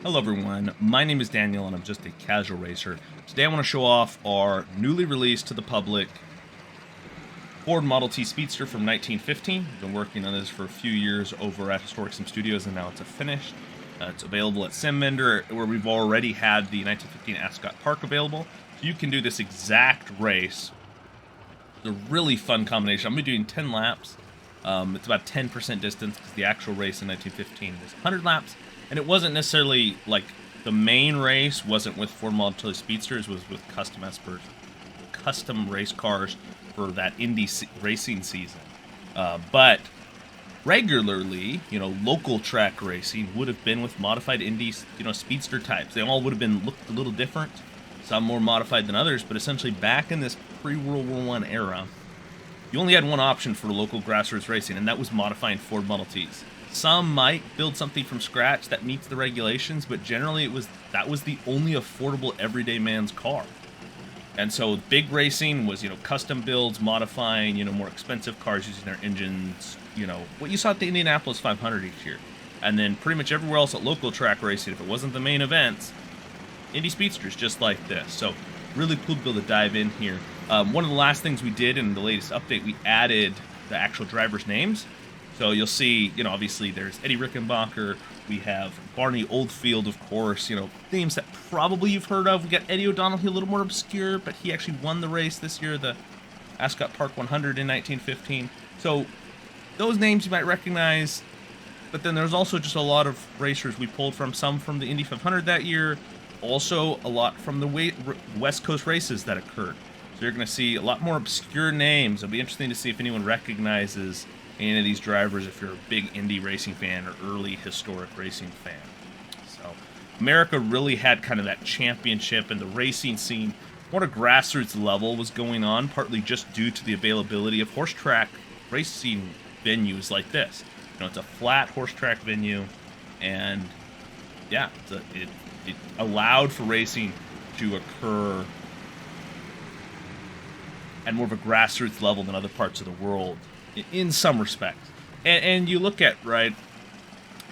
Hello everyone, my name is Daniel and I'm just a casual racer. Today I want to show off our newly released to the public Ford Model T Speedster from 1915. We've been working on this for a few years over at Historic Sim Studios and now it's finished. It's available at Sim Vendor where we've already had the 1915 Ascot Park available. So you can do this exact race. It's a really fun combination. I'm going to be doing 10 laps. It's about 10% distance because the actual race in 1915 was 100 laps. And it wasn't necessarily, like, the main race wasn't with Ford Model T Speedsters, it was with custom race cars for that Indy racing season. But regularly, local track racing would have been with modified Indy, Speedster types. They all would have been looked a little different, some more modified than others, but essentially back in this pre-World War I era, you only had one option for local grassroots racing, and that was modifying Ford Model Ts. Some might build something from scratch that meets the regulations, but generally that was the only affordable everyday man's car. And so big racing was, custom builds, modifying, more expensive cars using their engines, what you saw at the Indianapolis 500 each year. And then pretty much everywhere else at local track racing, if it wasn't the main events, Indy Speedsters just like this. So really cool to be able to dive in here. One of the last things we did in the latest update, we added the actual drivers' names. So you'll see, obviously there's Eddie Rickenbacker, we have Barney Oldfield, of course, themes that probably you've heard of. We got Eddie O'Donnell, a little more obscure, but he actually won the race this year, the Ascot Park 100 in 1915. So those names you might recognize, but then there's also just a lot of racers we pulled from, some from the Indy 500 that year, also a lot from the West Coast races that occurred. So you're going to see a lot more obscure names. It'll be interesting to see if anyone recognizes any of these drivers if you're a big Indy racing fan or early historic racing fan. So America really had kind of that championship, and the racing scene, more at a grassroots level, was going on, partly just due to the availability of horse track racing venues like this. It's a flat horse track venue, and yeah, it allowed for racing to occur at more of a grassroots level than other parts of the world in some respects. And you look at,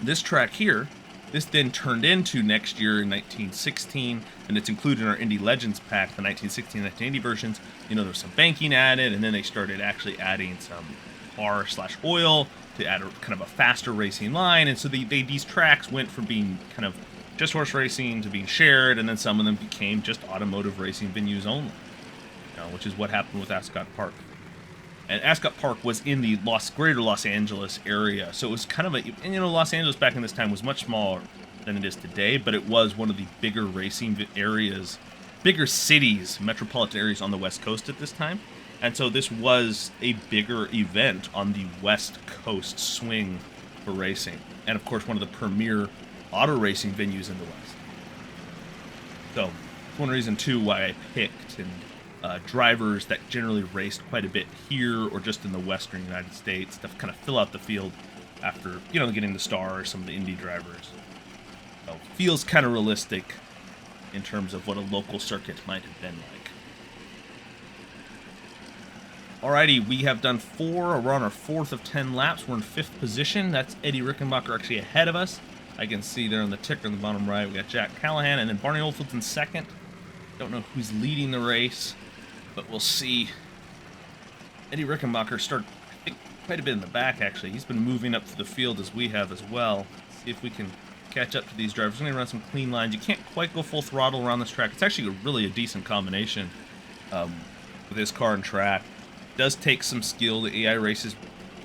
this track here, this then turned into next year in 1916, and it's included in our Indy Legends pack, the 1916 and 1980 versions. There's some banking added, and then they started actually adding some tar/oil to add kind of a faster racing line. And so these tracks went from being kind of just horse racing to being shared, and then some of them became just automotive racing venues only, which is what happened with Ascot Park. And Ascot Park was in the greater Los Angeles area, so it was kind of Los Angeles back in this time was much smaller than it is today, but it was one of the bigger racing areas, bigger cities, metropolitan areas on the West Coast at this time. And so this was a bigger event on the West Coast swing for racing. And of course, one of the premier auto racing venues in the West. So it's one reason, too, why I picked drivers that generally raced quite a bit here or just in the western United States to kind of fill out the field after, getting the star or some of the Indy drivers. So feels kind of realistic in terms of what a local circuit might have been like. Alrighty, we have done 4, we're on our 4th of 10 laps, we're in 5th position. That's Eddie Rickenbacker actually ahead of us. I can see there on the ticker in the bottom right, we got Jack Callahan, and then Barney Oldfield's in 2nd. Don't know who's leading the race, but we'll see. Eddie Rickenbacker started, I think, quite a bit in the back, actually. He's been moving up to the field as we have as well. See if we can catch up to these drivers. We're going to run some clean lines. You can't quite go full throttle around this track. It's actually really a decent combination with this car and track. It does take some skill. The AI races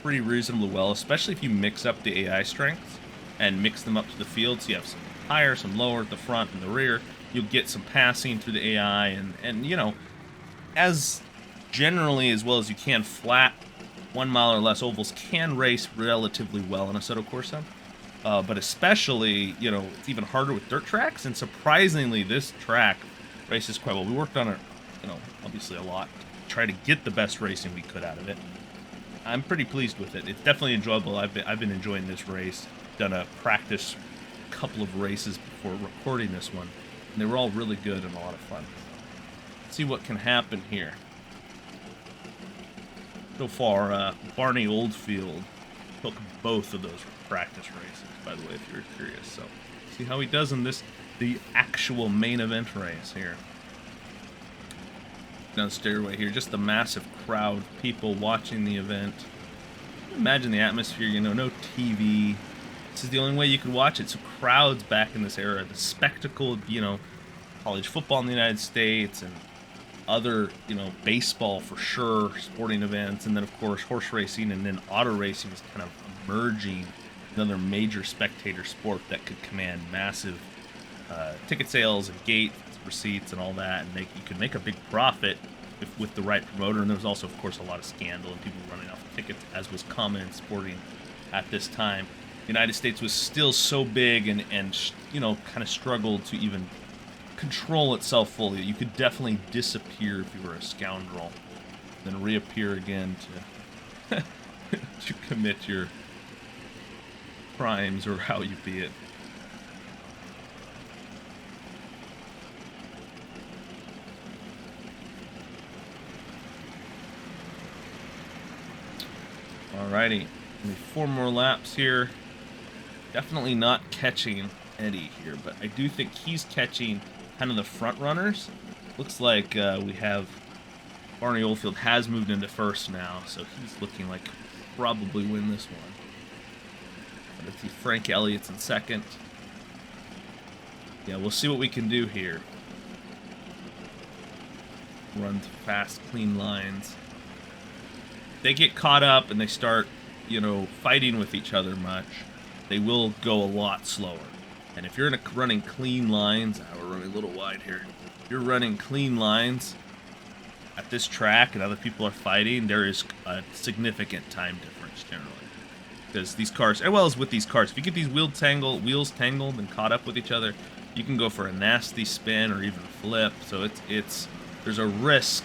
pretty reasonably well, especially if you mix up the AI strengths and mix them up to the field. So you have some higher, some lower at the front and the rear. You'll get some passing through the AI, and as generally as well as you can, flat 1 mile or less ovals can race relatively well in Assetto Corsa, but especially, it's even harder with dirt tracks, and surprisingly, this track races quite well. We worked on it, obviously a lot to try to get the best racing we could out of it. I'm pretty pleased with it. It's definitely enjoyable. I've been enjoying this race. Done a practice couple of races before recording this one, and they were all really good and a lot of fun. Let's see what can happen here. So far, Barney Oldfield took both of those practice races, by the way, if you're curious. So See how he does in the actual main event race here. Down the stairway here, just the massive crowd of people watching the event. Imagine the atmosphere, you know, no TV. This is the only way you could watch it. So crowds back in this era, the spectacle of, you know, college football in the United States and other, you know, baseball for sure, sporting events, and then of course horse racing, and then auto racing is kind of emerging, another major spectator sport that could command massive ticket sales and gate receipts and all that, and you could make a big profit with the right promoter. And there was also, of course, a lot of scandal and people running off tickets, as was common in sporting at this time. The United States was still so big and you know, kind of struggled to even control itself fully. You could definitely disappear if you were a scoundrel, then reappear again to to commit your crimes, or how you be it. Alrighty, maybe 4 more laps here. Definitely not catching Eddie here, but I do think he's catching kind of the front runners. Looks like we have Barney Oldfield has moved into first now, so he's looking like probably win this one. But I see Frank Elliott's in second. Yeah, we'll see what we can do here. Run fast, clean lines. They get caught up and they start, you know, fighting with each other much, they will go a lot slower. And if you're running clean lines, we're running a little wide here. If you're running clean lines at this track and other people are fighting, there is a significant time difference generally. Because these cars, as well as with these cars, if you get these wheels tangled and caught up with each other, you can go for a nasty spin or even flip. So there's a risk.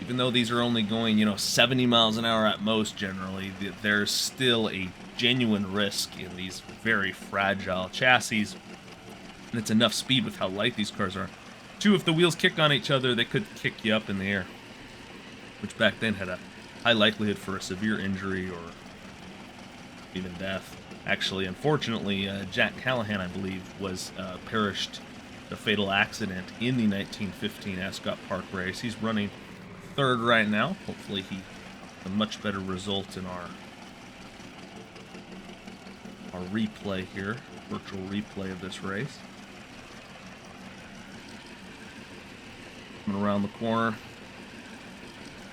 Even though these are only going, you know, 70 miles an hour at most generally, there's still a genuine risk in these very fragile chassis. And it's enough speed with how light these cars are. Two, if the wheels kick on each other, they could kick you up in the air. Which back then had a high likelihood for a severe injury or even death. Actually, unfortunately, Jack Callahan, I believe, was perished in a fatal accident in the 1915 Ascot Park race. He's running third right now. Hopefully he a much better result in our replay here, virtual replay of this race. Coming around the corner.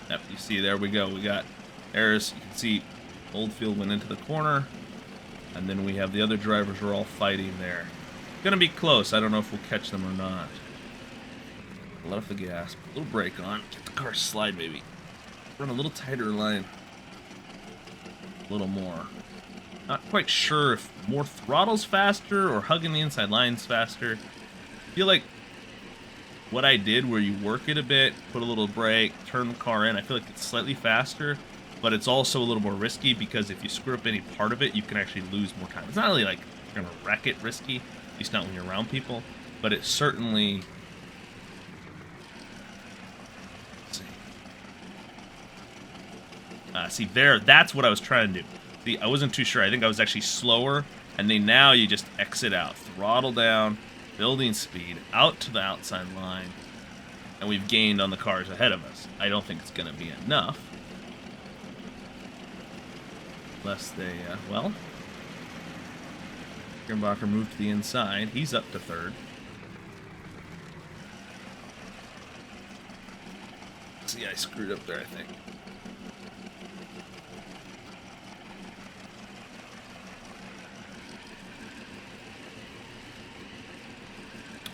Yep, you see, there we go. We got Harris. You can see Oldfield went into the corner, and then we have the other drivers are all fighting there. Gonna be close. I don't know if we'll catch them or not. Let off the gas, put a little brake on, get the car slide maybe. Run a little tighter line. A little more. Not quite sure if more throttle's faster or hugging the inside lines faster. I feel like what I did where you work it a bit, put a little brake, turn the car in, I feel like it's slightly faster, but it's also a little more risky because if you screw up any part of it, you can actually lose more time. It's not really like you're gonna wreck it risky, at least not when you're around people, but it's certainly... see there, that's what I was trying to do. See, I wasn't too sure. I think I was actually slower, and then now you just exit out, throttle down, building speed, out to the outside line, and we've gained on the cars ahead of us. I don't think it's going to be enough. Unless they, well, Grimbacher moved to the inside. He's up to third. See, I screwed up there, I think.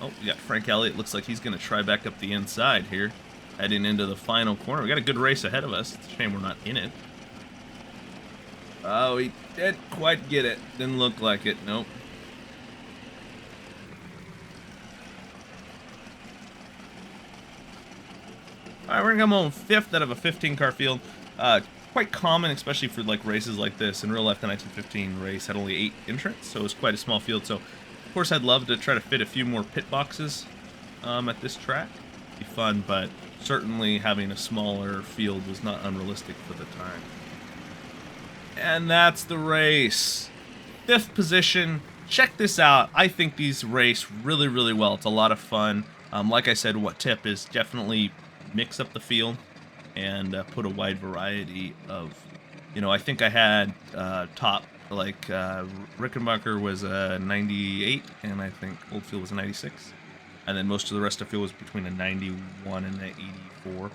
Oh, we got Frank Elliott. Looks like he's going to try back up the inside here, heading into the final corner. We got a good race ahead of us. It's a shame we're not in it. Oh, he didn't quite get it. Didn't look like it. Nope. All right, we're going to come home fifth out of a 15-car field. Quite common, especially for like races like this. In real life, the 1915 race had only 8 entrants, so it was quite a small field. So, of course, I'd love to try to fit a few more pit boxes at this track. It'd be fun, but certainly having a smaller field was not unrealistic for the time. And that's the race. 5th position. Check this out. I think these race really, really well. It's a lot of fun. Like I said, what tip is definitely mix up the field and put a wide variety of, I think I had top, like Rickenbacker was a 98, and I think Oldfield was a 96. And then most of the rest of the field was between a 91 and an 84.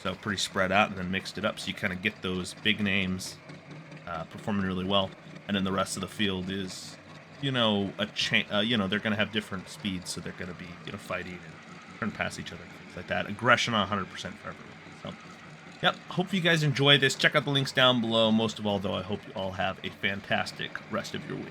So pretty spread out, and then mixed it up. So you kind of get those big names performing really well. And then the rest of the field is, they're going to have different speeds. So they're going to be, fighting and trying to pass each other, things like that. Aggression on 100% for everyone. So, yep. Hope you guys enjoy this. Check out the links down below. Most of all, though, I hope you all have a fantastic rest of your week.